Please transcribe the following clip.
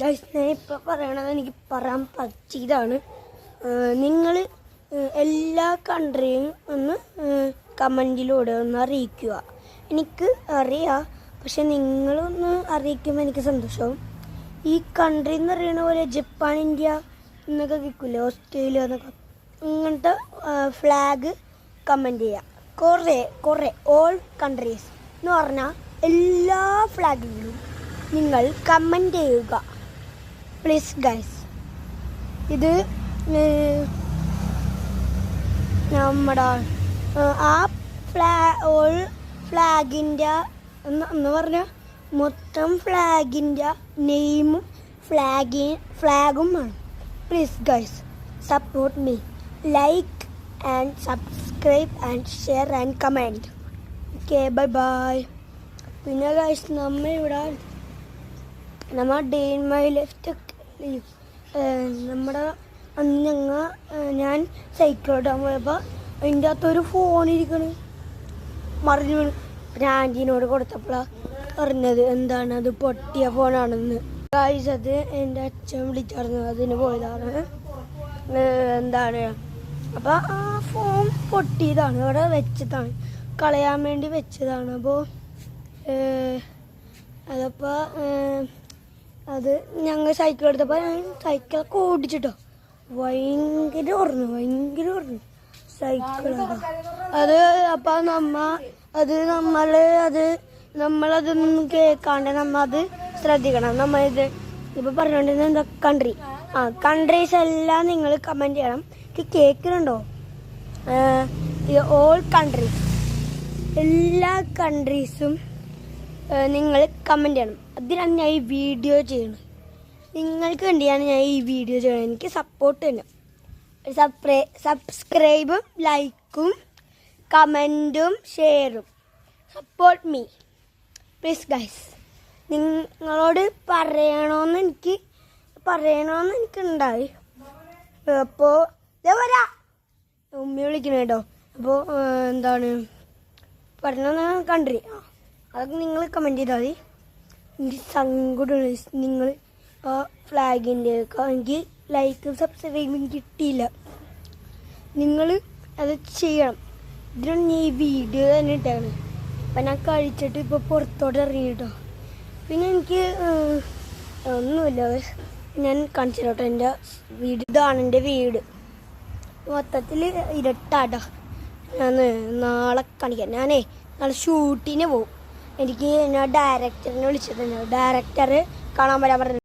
Guys ഞാൻ ഇപ്പോൾ പറയണത് എനിക്ക് പറയാൻ പറ്റിയതാണ്. നിങ്ങൾ എല്ലാ കൺട്രിയും ഒന്ന് കമൻറ്റിലൂടെ ഒന്ന് അറിയിക്കുക. എനിക്ക് അറിയാം, പക്ഷെ നിങ്ങളൊന്ന് അറിയിക്കുമ്പോൾ എനിക്ക് സന്തോഷമാവും. ഈ കൺട്രി എന്ന് പറയുന്ന പോലെ ജപ്പാൻ, ഇന്ത്യ എന്നൊക്കെ കേൾക്കില്ലേ, ഓസ്ട്രേലിയ എന്നൊക്കെ, ഇങ്ങനത്തെ ഫ്ലാഗ് കമൻറ്റ് ചെയ്യുക. കുറേ ഓൾ കൺട്രീസ് എന്ന് പറഞ്ഞാൽ എല്ലാ ഫ്ലാഗിലും നിങ്ങൾ കമൻറ്റ് ചെയ്യുക പ്ലീസ് ഗൈസ്. ഇത് നമ്മുടെ ആ ഓൾ ഫ്ലാഗിൻ്റെ എന്ന് പറഞ്ഞാൽ മൊത്തം ഫ്ലാഗിൻ്റെ നെയിമും ഫ്ലാഗും ആണ്. Please guys support me, like and subscribe and share and comment. Okay, bye bye. പിന്നെ ഗൈസ് നമ്മൾ ഡേ ഇൻ മൈ ലൈഫ് നമ്മുടെ അന്ന് ഞാൻ സൈക്കിൾ ഓടാൻ പോയപ്പോൾ അതിൻ്റെ അകത്തൊരു ഫോണിരിക്കണ് മറിഞ്ഞു വീണ്. ഞാൻ ആൻറ്റീനോട് കൊടുത്തപ്പോഴാണ് പറഞ്ഞത് എന്താണ് അത് പൊട്ടിയ ഫോണാണെന്ന്. ഗൈസ് അത് എൻ്റെ അച്ഛൻ വിളിച്ചായിരുന്നു, അതിന് പോയതാണ്. എന്താണ് അപ്പോൾ ആ ഫോൺ പൊട്ടിയതാണ്, അവിടെ വെച്ചതാണ്, കളയാൻ വേണ്ടി വെച്ചതാണ്. അപ്പോൾ അതപ്പോൾ അത് ഞങ്ങൾ സൈക്കിൾ എടുത്തപ്പോൾ സൈക്കിളൊക്കെ ഓടിച്ചിട്ടോ ഭയങ്കര ഓർന്നു സൈക്കിളൊക്കെ. അത് അപ്പോൾ നമ്മളതൊന്നും കേൾക്കാണ്ട് അത് ശ്രദ്ധിക്കണം. നമ്മളിത് ഇപ്പോൾ പറഞ്ഞുകൊണ്ടിരുന്നത് എന്താ കൺട്രീസ് എല്ലാം നിങ്ങൾ കമൻറ്റ് ചെയ്യണം. കേൾക്കുന്നുണ്ടോ? ഇത് ഓൾ കൺട്രീസ്, എല്ലാ കൺട്രീസും നിങ്ങൾ കമൻറ്റ് ചെയ്യണം. അതിനാണ് ഞാൻ ഈ വീഡിയോ ചെയ്യണം. നിങ്ങൾക്ക് വേണ്ടിയാണ് ഞാൻ ഈ വീഡിയോ ചെയ്യണം. എനിക്ക് സപ്പോർട്ട് തന്നെ. സബ്സ്ക്രൈബും ലൈക്കും കമൻറ്റും ഷെയറും സപ്പോർട്ട് മീ പ്ലീസ് ഗൈസ്. നിങ്ങളോട് പറയണമെന്ന് എനിക്കുണ്ടായി. അപ്പോൾ ഇതേ വരാ ഉമ്മ വിളിക്കണം കേട്ടോ. അപ്പോൾ എന്താണ് പറഞ്ഞ കൺട്രി അതൊക്കെ നിങ്ങൾ കമൻറ്റ് ചെയ്താൽ മതി. എനിക്ക് സങ്കടമാണ് നിങ്ങൾ ആ ഫ്ലാഗിൻ്റെ ഒക്കെ എനിക്ക് ലൈക്കും സബ്സ്ക്രൈബും കിട്ടിയില്ല. നിങ്ങൾ അത് ചെയ്യണം. ഇതിനാണ് ഞാൻ ഈ വീഡിയോ തന്നെ ഇട്ടാണ്. അപ്പം ഞാൻ കഴിച്ചിട്ട് ഇപ്പോൾ പുറത്തോട്ട് ഇറങ്ങി കേട്ടോ. പിന്നെ എനിക്ക് ഒന്നുമില്ല, ഞാൻ കാണിച്ചു കേട്ടോ എൻ്റെ വീട്. ഇതാണ് എൻ്റെ വീട്. മൊത്തത്തിൽ ഇരട്ടാട്ടോ. ഞാൻ നാളെ കാണിക്കാം. നാളെ ഷൂട്ടിന് പോകും. ഞാൻ ഡയറക്ടറിനെ വിളിച്ചിട്ടുണ്ട്. ഡയറക്ടർ കാണാൻ വരാൻ പറഞ്ഞു.